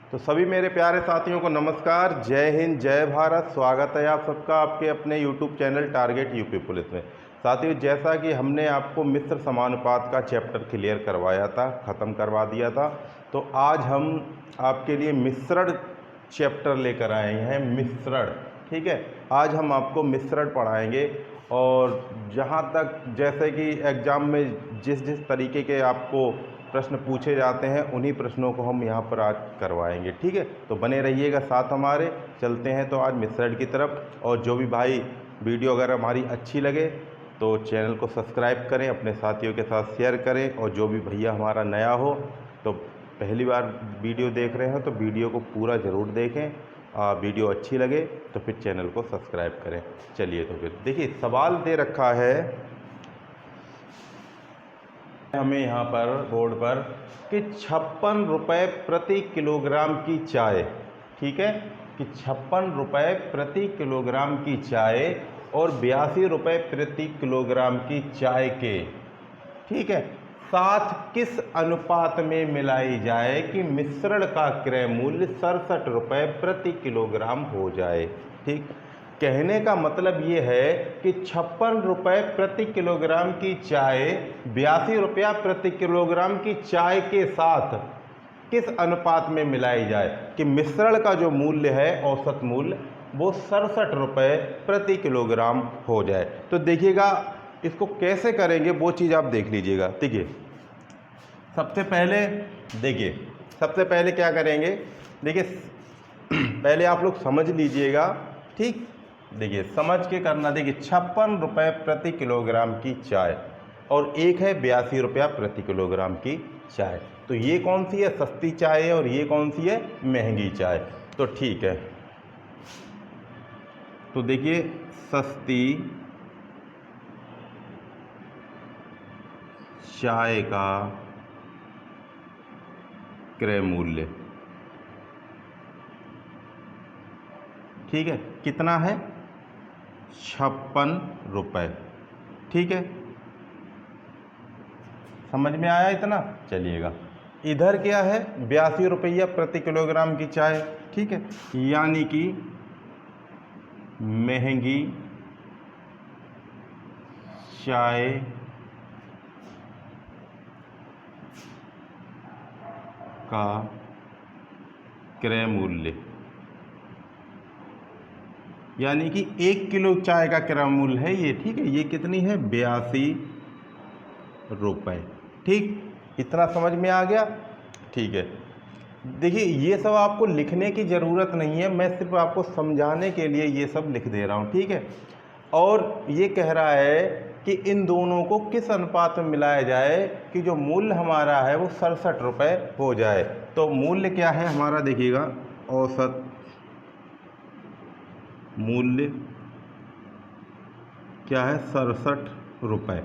तो सभी मेरे प्यारे साथियों को नमस्कार, जय हिंद, जय भारत। स्वागत है आप सबका आपके अपने YouTube channel target UP police में। साथियों, जैसा कि हमने आपको मिश्र समानुपात का चैप्टर क्लियर करवाया था, ख़त्म करवा दिया था, तो आज हम आपके लिए मिश्रण चैप्टर लेकर आए हैं। मिश्रण, ठीक है। आज हम आपको मिश्रण पढ़ाएंगे और जहाँ तक जैसे कि एग्ज़ाम में जिस जिस तरीके के आपको प्रश्न पूछे जाते हैं उन्हीं प्रश्नों को हम यहाँ पर आज करवाएंगे, ठीक है। तो बने रहिएगा साथ हमारे। चलते हैं तो आज मिश्रण की तरफ। और जो भी भाई वीडियो अगर हमारी अच्छी लगे तो चैनल को सब्सक्राइब करें, अपने साथियों के साथ शेयर करें। और जो भी भैया हमारा नया हो तो पहली बार वीडियो देख रहे हो तो वीडियो को पूरा ज़रूर देखें। वीडियो अच्छी लगे तो फिर चैनल को सब्सक्राइब करें। चलिए तो फिर देखिए, सवाल दे रखा है हमें यहाँ पर बोर्ड पर कि 56 रुपये प्रति किलोग्राम की चाय, ठीक है, कि 56 रुपये प्रति किलोग्राम की चाय और 82 रुपये प्रति किलोग्राम की चाय के, ठीक है, साथ किस अनुपात में मिलाई जाए कि मिश्रण का क्रय मूल्य 67 रुपये प्रति किलोग्राम हो जाए। ठीक, कहने का मतलब ये है कि 56 रुपये प्रति किलोग्राम की चाय 82 रुपया प्रति किलोग्राम की चाय के साथ किस अनुपात में मिलाई जाए कि मिश्रण का जो मूल्य है, औसत मूल्य, वो 67 रुपये प्रति किलोग्राम हो जाए। तो देखिएगा इसको कैसे करेंगे वो चीज़ आप देख लीजिएगा। देखिए सबसे पहले क्या करेंगे, देखिए पहले आप लोग समझ लीजिएगा, ठीक। देखिए समझ के करना। देखिए 56 रुपये प्रति किलोग्राम की चाय और एक है 82 रुपया प्रति किलोग्राम की चाय। तो ये कौन सी है, सस्ती चाय है, और ये कौन सी है, महंगी चाय। तो ठीक है, तो देखिए सस्ती चाय का क्रय मूल्य, ठीक है, कितना है, 56 रुपये, ठीक है। समझ में आया इतना। चलिएगा इधर क्या है, 82 रुपया प्रति किलोग्राम की चाय, ठीक है, यानी कि महंगी चाय का क्रय मूल्य, यानी कि 1 किलो चाय का क्रय मूल्य है ये, ठीक है, ये कितनी है, 82 रुपये, ठीक। इतना समझ में आ गया, ठीक है। देखिए ये सब आपको लिखने की ज़रूरत नहीं है, मैं सिर्फ आपको समझाने के लिए ये सब लिख दे रहा हूँ, ठीक है। और ये कह रहा है कि इन दोनों को किस अनुपात में मिलाया जाए कि जो मूल्य हमारा है वो 67 रुपये हो जाए। तो मूल्य क्या है हमारा, देखिएगा, औसत मूल्य क्या है, 67 रुपये,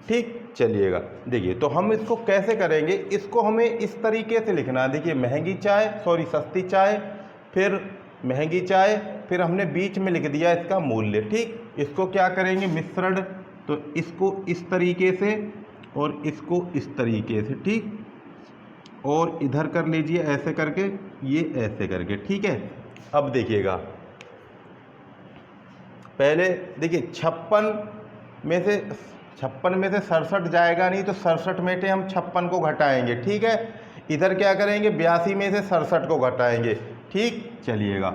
ठीक। चलिएगा देखिए, तो हम इसको कैसे करेंगे, इसको हमें इस तरीके से लिखना है। देखिए महंगी चाय, सॉरी सस्ती चाय, फिर महंगी चाय, फिर हमने बीच में लिख दिया इसका मूल्य, ठीक। इसको क्या करेंगे, मिश्रण, तो इसको इस तरीके से और इसको इस तरीके से, ठीक, और इधर कर लीजिए ऐसे करके, ये ऐसे करके, ठीक है। अब देखिएगा पहले देखिए 56 में से 67 जाएगा नहीं, तो 67 में से हम 56 को घटाएंगे, ठीक है। इधर क्या करेंगे, 82 में से 67 को घटाएंगे, ठीक। चलिएगा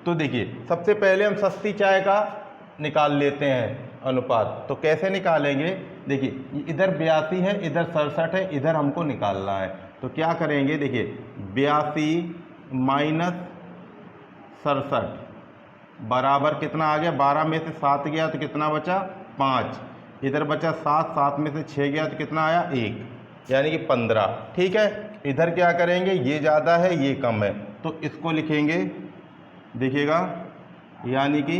तो देखिए सबसे पहले हम सस्ती चाय का निकाल लेते हैं अनुपात। तो कैसे निकालेंगे, देखिए इधर 82 है, इधर 67 है, इधर हमको निकालना है। तो क्या करेंगे, देखिए 82 माइनस 67 बराबर कितना आ गया, 12 में से 7 गया तो कितना बचा, 5, इधर बचा 7, 7 में से 6 गया तो कितना आया, 1, यानी कि 15, ठीक है। इधर क्या करेंगे, ये ज़्यादा है ये कम है, तो इसको लिखेंगे, देखिएगा, यानी कि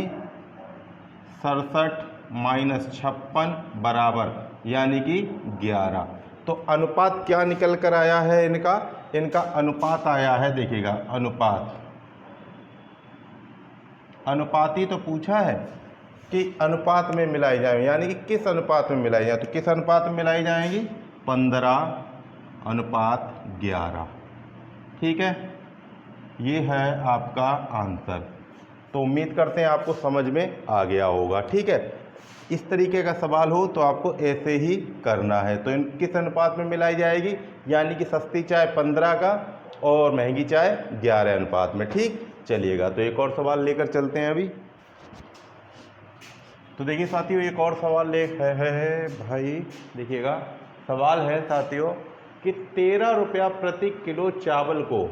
67 माइनस 56 बराबर यानी कि 11। तो अनुपात क्या निकल कर आया है, इनका अनुपात आया है, देखिएगा अनुपात ही तो पूछा है कि अनुपात में मिलाई जाए, यानी कि किस अनुपात में मिलाई जाए। तो किस अनुपात में मिलाई जाएंगी, 15:11, ठीक है, ये है आपका आंसर। तो उम्मीद करते हैं आपको समझ में आ गया होगा। ठीक है, इस तरीके का सवाल हो तो आपको ऐसे ही करना है। तो इन किस अनुपात में मिलाई जाएगी, यानी कि सस्ती चाय 15 का और महंगी चाय 11 अनुपात में। ठीक, चलिएगा तो एक और सवाल लेकर चलते हैं अभी। तो देखिए साथियों, एक और सवाल है भाई, देखिएगा सवाल है साथियों कि 13 रुपया प्रति किलो चावल को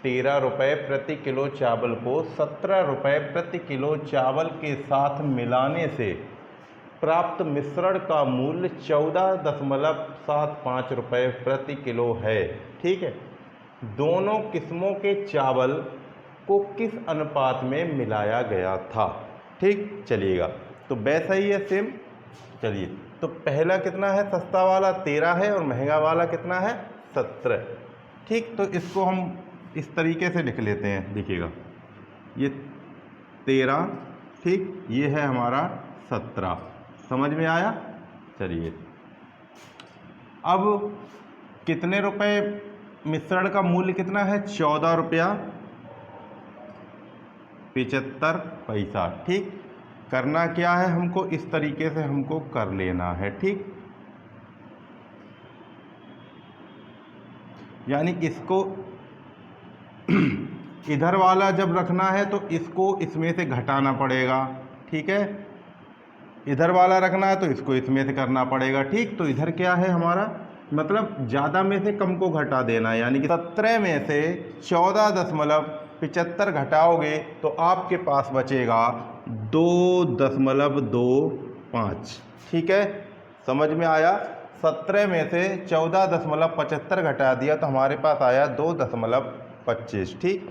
13 रुपये प्रति किलो चावल को 17 रुपये प्रति किलो चावल के साथ मिलाने से प्राप्त मिश्रण का मूल्य 14.75 रुपये प्रति किलो है। ठीक है, दोनों किस्मों के चावल को किस अनुपात में मिलाया गया था। ठीक, चलिएगा तो वैसा ही है सेम। चलिए, तो पहला कितना है, सस्ता वाला 13 है और महंगा वाला कितना है, 17। ठीक, तो इसको हम इस तरीके से लिख लेते हैं। देखिएगा ये 13, ठीक, ये है हमारा 17। समझ में आया। चलिए, अब कितने रुपए मिश्रण का मूल्य कितना है, 14 रुपया 75 पैसा। ठीक, करना क्या है, हमको इस तरीके से हमको कर लेना है। ठीक, यानी इसको इधर वाला जब रखना है तो इसको इसमें से घटाना पड़ेगा। ठीक है, इधर वाला रखना है तो इसको इसमें से करना पड़ेगा। ठीक, तो इधर क्या है हमारा, मतलब ज़्यादा में से कम को घटा देना है, यानी कि 17 में से 14.75 घटाओगे तो आपके पास बचेगा 2.25। ठीक है, समझ में आया। 17 में से 14.75 घटा दिया तो हमारे पास आया 2.25। ठीक,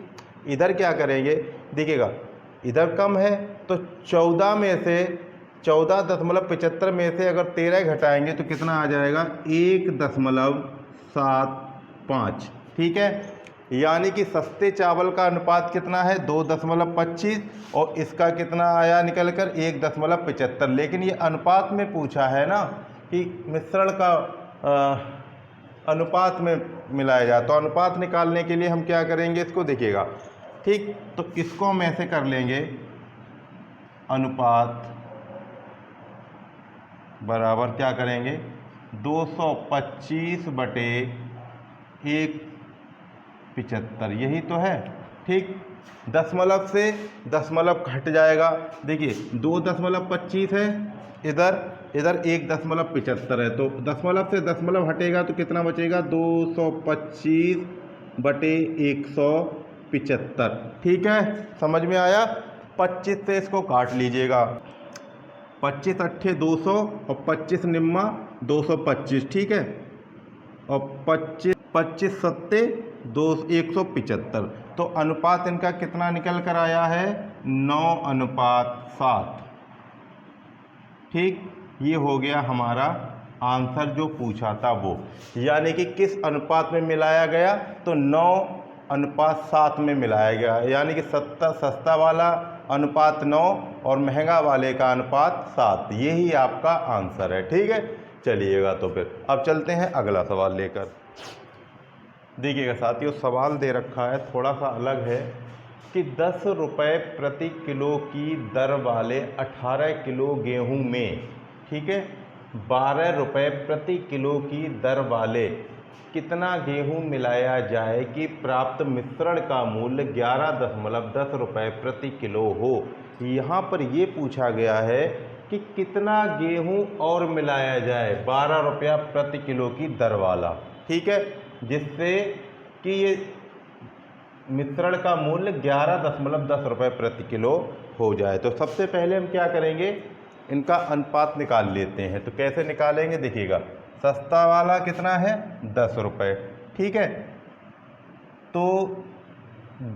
इधर क्या करेंगे, देखिएगा इधर कम है तो 14 में से 14.75 में से अगर 13 घटाएंगे तो कितना आ जाएगा, 1.75। ठीक है, यानी कि सस्ते चावल का अनुपात कितना है, 2.25 और इसका कितना आया निकल कर 1.75। लेकिन ये अनुपात में पूछा है ना कि मिश्रण का अनुपात में मिलाया जाए, तो अनुपात निकालने के लिए हम क्या करेंगे, इसको देखिएगा। ठीक, तो इसको हम ऐसे कर लेंगे, अनुपात बराबर क्या करेंगे, 225 बटे 1.75, यही तो है। ठीक, दशमलव से दशमलव घट जाएगा। देखिए 2.25 है, इधर 1.75 है, तो दशमलव से दशमलव हटेगा तो कितना बचेगा, 225 बटे 175। ठीक है, समझ में आया। 25 से इसको काट लीजिएगा, 25 अट्ठे 200 और 25 निम्मा 225। ठीक है, और 25 सत्ते 175। तो अनुपात इनका कितना निकल कर आया है, 9:7। ठीक, ये हो गया हमारा आंसर जो पूछा था वो, यानी कि किस अनुपात में मिलाया गया, तो 9:7 में मिलाया गया, यानी कि सस्ता वाला अनुपात 9 और महंगा वाले का अनुपात 7। यही आपका आंसर है। ठीक है, चलिएगा तो फिर अब चलते हैं अगला सवाल लेकर। देखिएगा साथियों, सवाल दे रखा है थोड़ा सा अलग है कि 10 रुपये प्रति किलो की दर वाले 18 किलो गेहूं में, ठीक है, 12 रुपये प्रति किलो की दर वाले कितना गेहूं मिलाया जाए कि प्राप्त मिश्रण का मूल्य 11.10 रुपये प्रति किलो हो। यहाँ पर ये पूछा गया है कि कितना गेहूं और मिलाया जाए 12 रुपया प्रति किलो की दर वाला। ठीक है, जिससे कि ये मिश्रण का मूल्य 11.10 रुपये प्रति किलो हो जाए। तो सबसे पहले हम क्या करेंगे, इनका अनुपात निकाल लेते हैं। तो कैसे निकालेंगे, देखिएगा सस्ता वाला कितना है, 10 रुपये। ठीक है, तो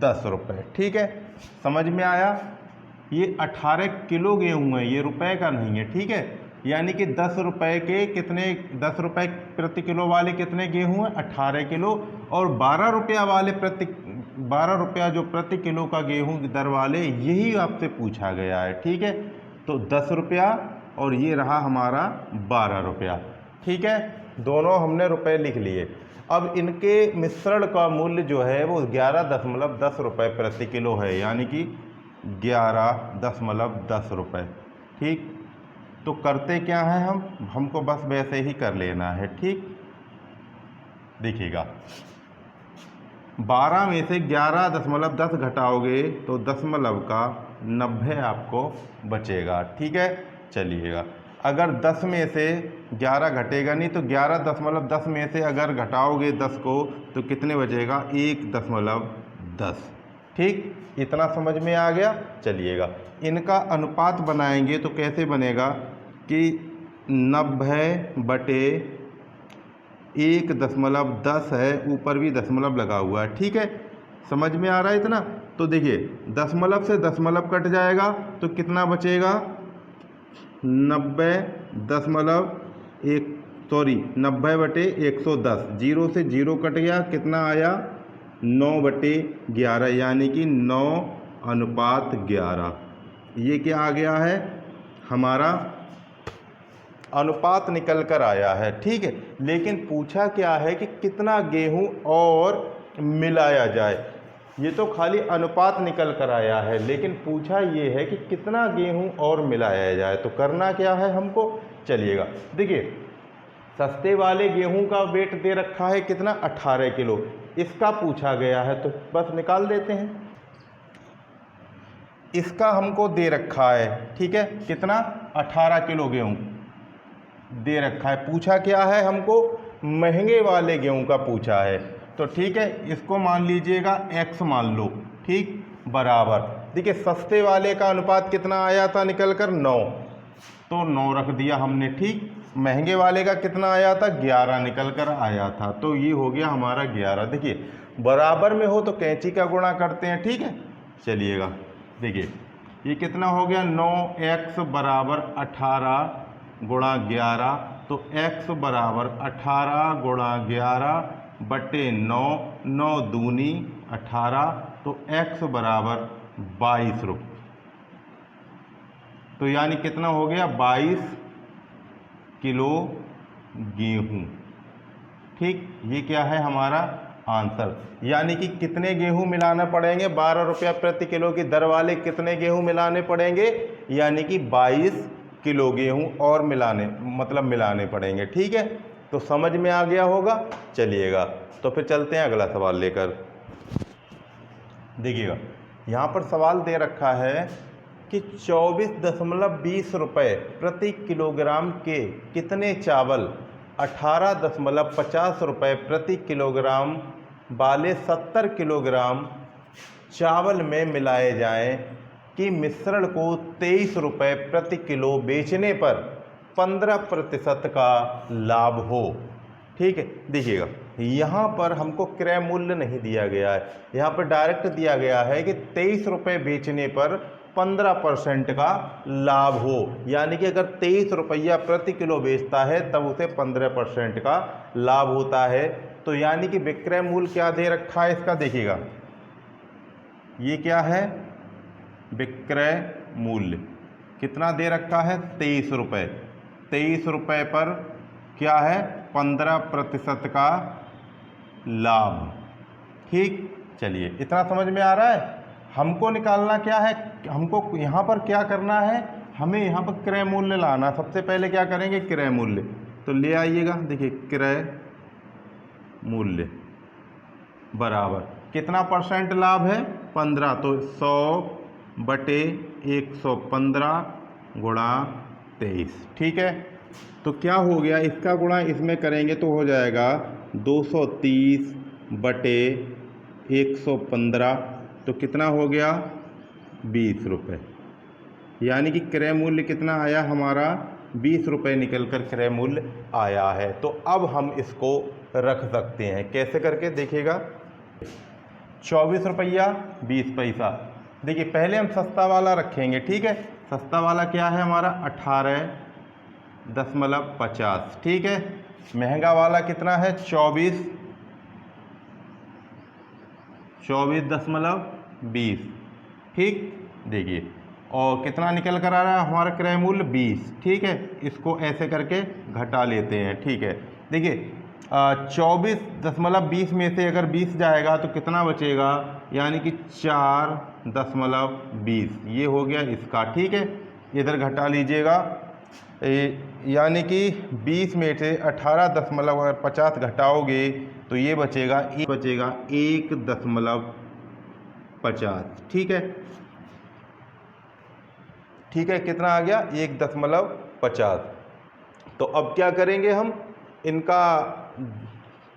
10 रुपये। ठीक है, समझ में आया। ये 18 किलो गेहूँ है, ये रुपए का नहीं है। ठीक है, यानी कि 10 रुपये के कितने, 10 रुपये प्रति किलो वाले कितने गेहूँ हैं, 18 किलो, और 12 रुपया वाले 12 रुपया जो प्रति किलो का गेहूँ की दर वाले, यही आपसे पूछा गया है। ठीक है, तो 10 रुपया और ये रहा हमारा 12 रुपया। ठीक है, दोनों हमने रुपए लिख लिए। अब इनके मिश्रण का मूल्य जो है वो 11.10 रुपये प्रति किलो है, यानी कि 11.10 रुपये। ठीक, तो करते क्या है हमको बस वैसे ही कर लेना है। ठीक, देखिएगा 12 में से 11.10 घटाओगे तो दशमलव का 90 आपको बचेगा। ठीक है, चलिएगा अगर 10 में से 11 घटेगा नहीं तो 11.10 में से अगर घटाओगे 10 को तो कितने बचेगा, 1.10। ठीक, इतना समझ में आ गया। चलिएगा इनका अनुपात बनाएंगे तो कैसे बनेगा कि 90/1.10 है, ऊपर भी दशमलव लगा हुआ है। ठीक है, समझ में आ रहा है इतना। तो देखिए दशमलव से दशमलव कट जाएगा तो कितना बचेगा, 90/110, जीरो से जीरो कट गया, कितना आया 9/11, यानी कि 9:11। ये क्या आ गया है, हमारा अनुपात निकल कर आया है। ठीक है, लेकिन पूछा क्या है कि कितना गेहूं और मिलाया जाए। ये तो खाली अनुपात निकल कर आया है, लेकिन पूछा ये है कि कितना गेहूं और मिलाया जाए। तो करना क्या है हमको, चलिएगा देखिए सस्ते वाले गेहूं का वेट दे रखा है कितना, 18 किलो। इसका पूछा गया है तो बस निकाल देते हैं। इसका हमको दे रखा है, ठीक है, कितना, 18 किलो गेहूं दे रखा है। पूछा क्या है हमको, महंगे वाले गेहूं का पूछा है। तो ठीक है, इसको मान लीजिएगा x मान लो। ठीक, बराबर देखिए सस्ते वाले का अनुपात कितना आया था निकल कर 9, तो 9 रख दिया हमने। ठीक, महंगे वाले का कितना आया था, 11 निकल कर आया था, तो ये हो गया हमारा 11। देखिए बराबर में हो तो कैंची का गुणा करते हैं। ठीक है, चलिएगा देखिए ये कितना हो गया, 9x बराबर 18 गुणा 11, तो x बराबर 18 गुणा 11/9, 9 दूनी 18, तो x बराबर 22 रुपये। तो यानी कितना हो गया, 22 किलो गेहूं। ठीक, ये क्या है हमारा आंसर, यानी कि कितने गेहूं मिलाना पड़ेंगे, 12 रुपया प्रति किलो की दर वाले कितने गेहूं मिलाने पड़ेंगे, यानी कि 22 किलो गेहूं और मिलाने पड़ेंगे। ठीक है, तो समझ में आ गया होगा। चलिएगा तो फिर चलते हैं अगला सवाल लेकर। देखिएगा यहाँ पर सवाल दे रखा है कि 24.20 रुपये प्रति किलोग्राम के कितने चावल 18.50 रुपये प्रति किलोग्राम वाले 70 किलोग्राम चावल में मिलाए जाएं कि मिश्रण को 23 रुपये प्रति किलो बेचने पर 15% का लाभ हो। ठीक है, देखिएगा यहाँ पर हमको क्रय मूल्य नहीं दिया गया है, यहाँ पर डायरेक्ट दिया गया है कि 23 रुपये बेचने पर 15% का लाभ हो, यानी कि अगर 23 रुपया प्रति किलो बेचता है तब उसे 15% का लाभ होता है। तो यानी कि विक्रय मूल्य क्या दे रखा है इसका, देखिएगा ये क्या है, विक्रय मूल्य कितना दे रखा है, 23 रुपये। 23 रुपये पर क्या है, 15% का लाभ। ठीक, चलिए इतना समझ में आ रहा है। हमको निकालना क्या है, हमको यहाँ पर क्या करना है, हमें यहाँ पर क्रय मूल्य लाना। सबसे पहले क्या करेंगे, क्रय मूल्य तो ले आइएगा। देखिए क्रय मूल्य बराबर कितना परसेंट लाभ है, 15, तो 100/115 गुणा 23। ठीक है, तो क्या हो गया, इसका गुणा इसमें करेंगे तो हो जाएगा 230/115, तो कितना हो गया, 20 रुपये। यानी कि क्रय मूल्य कितना आया हमारा, 20 रुपये निकल कर क्रय मूल्य आया है। तो अब हम इसको रख सकते हैं, कैसे करके देखिएगा, 24 रुपया 20 पैसा। देखिए पहले हम सस्ता वाला रखेंगे। ठीक है, सस्ता वाला क्या है हमारा, 18.50। ठीक है, महंगा वाला कितना है, 24.20। ठीक, देखिए और कितना निकल कर आ रहा है हमारा क्रय मूल्य, 20। ठीक है, इसको ऐसे करके घटा लेते हैं। ठीक है, देखिए 24.20 में से अगर 20 जाएगा तो कितना बचेगा, यानी कि 4.20 ये हो गया इसका। ठीक है, इधर घटा लीजिएगा, यानी कि 20 में से 18.50 घटाओगे तो ये बचेगा 1.50। ठीक है, ठीक है, कितना आ गया 1.50। तो अब क्या करेंगे, हम इनका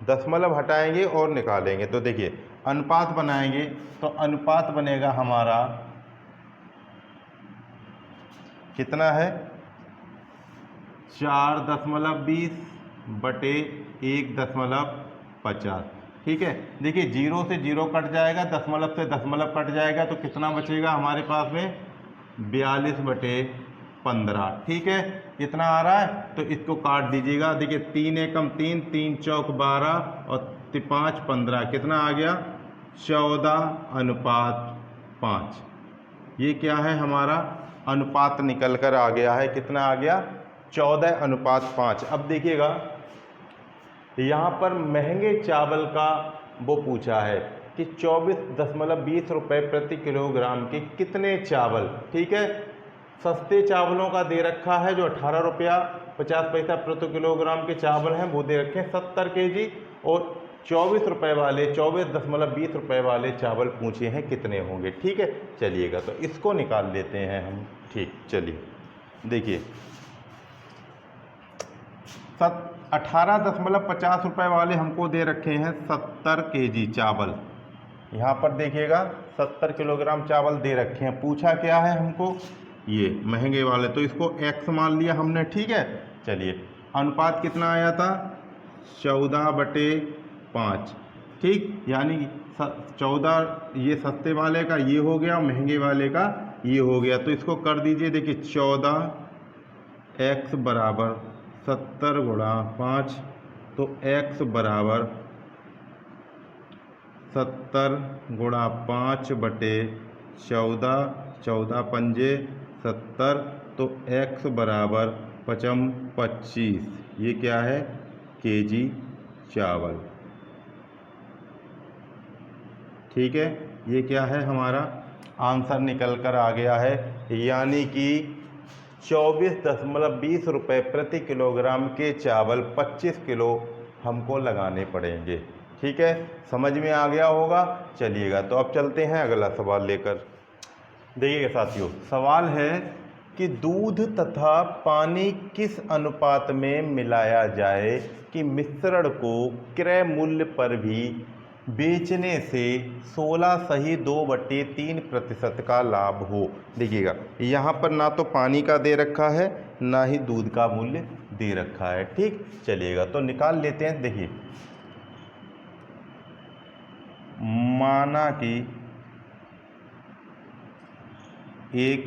दशमलव हटाएंगे और निकालेंगे। तो देखिए अनुपात बनाएंगे, तो अनुपात बनेगा हमारा कितना है, 4.20 बटे 1.50। ठीक है, देखिए 0 से 0 कट जाएगा, दशमलव से दशमलव कट जाएगा, तो कितना बचेगा हमारे पास में 42/15। ठीक है, कितना आ रहा है, तो इसको काट दीजिएगा। देखिए 3 एकम 3, 3 चौक 12 और 5 15, कितना आ गया 14:5। ये क्या है हमारा अनुपात निकल कर आ गया है, कितना आ गया 14:5। अब देखिएगा यहाँ पर महंगे चावल का वो पूछा है कि 24.20 रुपये प्रति किलोग्राम के कितने चावल। ठीक है, सस्ते चावलों का दे रखा है जो 18 रुपया 50 पैसा प्रति किलोग्राम के चावल हैं, वो दे रखे हैं 70 kg, और 24 रुपये वाले 24.20 रुपये वाले चावल पूछे हैं कितने होंगे। ठीक है, चलिएगा तो इसको निकाल लेते हैं हम। ठीक, चलिए देखिए 18.50 रुपये वाले हमको दे रखे हैं 70 kg चावल। यहाँ पर देखिएगा 70 किलोग्राम चावल दे रखे हैं, पूछा क्या है हमको ये महंगे वाले, तो इसको x मान लिया हमने। ठीक है, चलिए अनुपात कितना आया था 14/5। ठीक, यानी 14 ये सस्ते वाले का ये हो गया, महंगे वाले का ये हो गया, तो इसको कर दीजिए। देखिए 14x बराबर 70 गुणा 5, तो x बराबर 70 गुणा 5 बटे 14, 14 पंजे 70, तो x बराबर 25। ये क्या है kg चावल। ठीक है, ये क्या है हमारा आंसर निकल कर आ गया है, यानी कि 24.20 रुपये प्रति किलोग्राम के चावल 25 किलो हमको लगाने पड़ेंगे। ठीक है, समझ में आ गया होगा। चलिएगा तो अब चलते हैं अगला सवाल लेकर। देखिएगा साथियों, सवाल है कि दूध तथा पानी किस अनुपात में मिलाया जाए कि मिश्रण को क्रय मूल्य पर भी बेचने से 16.2/3% का लाभ हो। देखिएगा यहाँ पर ना तो पानी का दे रखा है, ना ही दूध का मूल्य दे रखा है। ठीक, चलिएगा तो निकाल लेते हैं। देखिए माना कि 1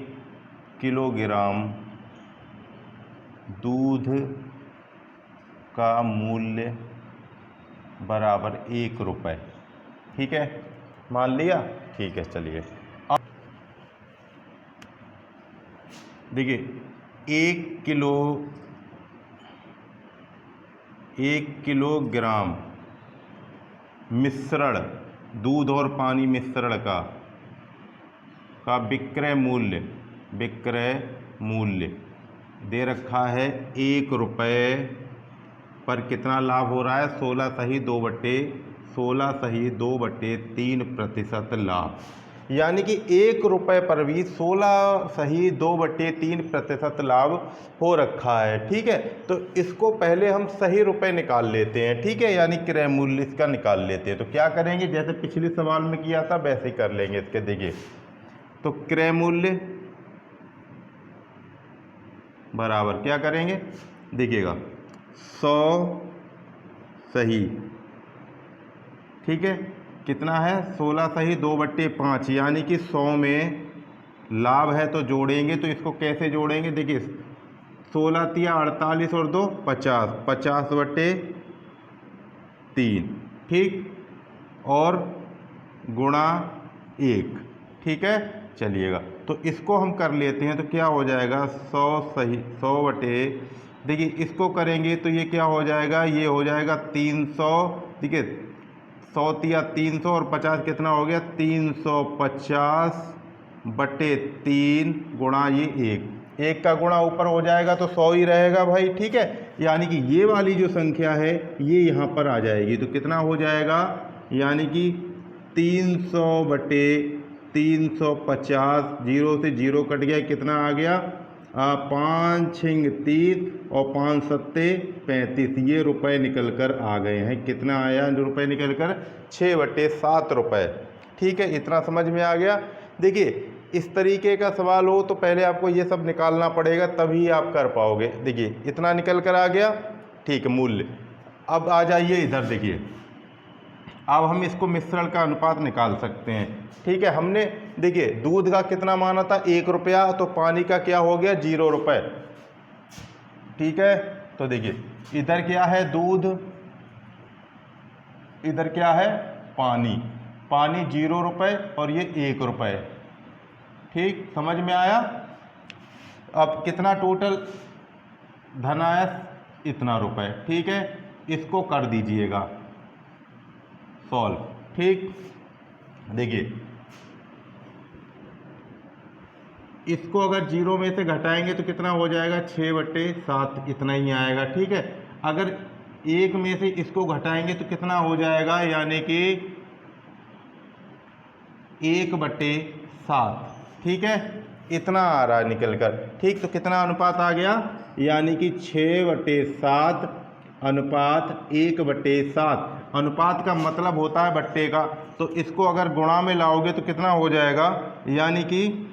किलोग्राम दूध का मूल्य बराबर 1 रुपये। ठीक है, मान लिया। ठीक है, चलिए देखिए 1 किलोग्राम मिश्रण दूध और पानी मिश्रण का विक्रय मूल्य दे रखा है 1 रुपये, पर कितना लाभ हो रहा है 16.2/3% लाभ, यानी कि 1 रुपये पर भी 16.2/3% लाभ हो रखा है। ठीक है, तो इसको पहले हम सही रुपये निकाल लेते हैं। ठीक है, यानी क्रय मूल्य इसका निकाल लेते हैं। तो क्या करेंगे, जैसे पिछले सवाल में किया था वैसे ही कर लेंगे इसके। देखिए तो क्रय मूल्य बराबर क्या करेंगे, देखिएगा 100 सही। ठीक है, कितना है 16.2/5, यानी कि 100 में लाभ है तो जोड़ेंगे, तो इसको कैसे जोड़ेंगे। देखिए 16 तिया 48 और 2 50, 50/3। ठीक, और गुणा 1। ठीक है, चलिएगा तो इसको हम कर लेते हैं, तो क्या हो जाएगा 100 सही 100/3 देखिए इसको करेंगे तो ये क्या हो जाएगा, ये हो जाएगा 300, ठीक है 100 या 300 और 50 कितना हो गया 350/3 गुणा ये एक का गुणा ऊपर हो जाएगा तो 100 ही रहेगा भाई, ठीक है। यानी कि ये वाली जो संख्या है ये यहाँ पर आ जाएगी तो कितना हो जाएगा, यानी कि 300/350, जीरो से जीरो कट गया, कितना आ गया 5 छिंग 30 और 5 सत्ते 35, ये रुपए निकल कर आ गए हैं। कितना आया रुपए निकल कर 6/7 रुपये, ठीक है। इतना समझ में आ गया। देखिए इस तरीके का सवाल हो तो पहले आपको ये सब निकालना पड़ेगा तभी आप कर पाओगे। देखिए इतना निकल कर आ गया, ठीक है मूल्य। अब आ जाइए इधर, देखिए अब हम इसको मिश्रण का अनुपात निकाल सकते हैं, ठीक है। हमने देखिए दूध का कितना माना था 1 रुपया, तो पानी का क्या हो गया 0 रुपये, ठीक है। तो देखिए इधर क्या है दूध, इधर क्या है पानी, पानी 0 रुपये और ये 1 रुपये, ठीक समझ में आया। अब कितना टोटल धन आया, इतना रुपये, ठीक है। इसको कर दीजिएगा सॉल्व, ठीक। देखिए इसको अगर 0 में से घटाएंगे तो कितना हो जाएगा 6/7, इतना ही आएगा, ठीक है। अगर 1 में से इसको घटाएंगे तो कितना हो जाएगा, यानी कि 1/7, ठीक है। इतना आ रहा है निकल कर, ठीक। तो कितना अनुपात आ गया, यानी कि 6/7 अनुपात 1/7। अनुपात का मतलब होता है बट्टे का, तो इसको अगर गुणा में लाओगे तो कितना हो जाएगा, यानी कि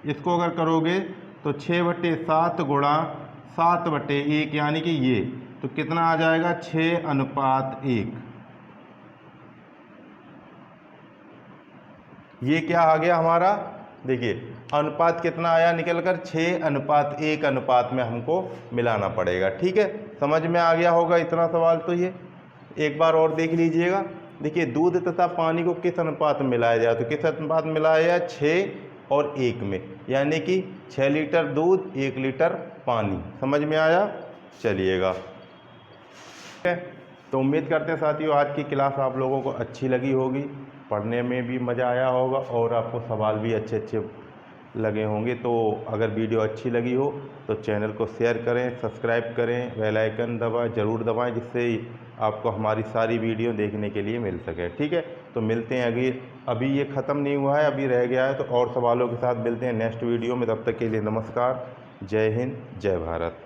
इसको अगर करोगे तो 6/7 गुणा 7/1, यानी कि ये तो कितना आ जाएगा 6:1। ये क्या आ गया हमारा, देखिए अनुपात कितना आया निकल कर 6:1 अनुपात में हमको मिलाना पड़ेगा, ठीक है। समझ में आ गया होगा इतना सवाल। तो ये एक बार और देख लीजिएगा। देखिए दूध तथा पानी को किस अनुपात में मिलाया जाए, तो किस अनुपात में मिलाया जाए 6 और 1 में, यानी कि 6 लीटर दूध 1 लीटर पानी। समझ में आया, चलिएगा, ठीक है। तो उम्मीद करते हैं साथियों आज की क्लास आप लोगों को अच्छी लगी होगी, पढ़ने में भी मज़ा आया होगा और आपको सवाल भी अच्छे अच्छे लगे होंगे। तो अगर वीडियो अच्छी लगी हो तो चैनल को शेयर करें, सब्सक्राइब करें, बेल आइकन ज़रूर दबाएं, जिससे आपको हमारी सारी वीडियो देखने के लिए मिल सके, ठीक है। तो मिलते हैं अभी ये ख़त्म नहीं हुआ है, अभी रह गया है, तो और सवालों के साथ मिलते हैं नेक्स्ट वीडियो में। तब तक के लिए नमस्कार, जय हिंद, जय भारत।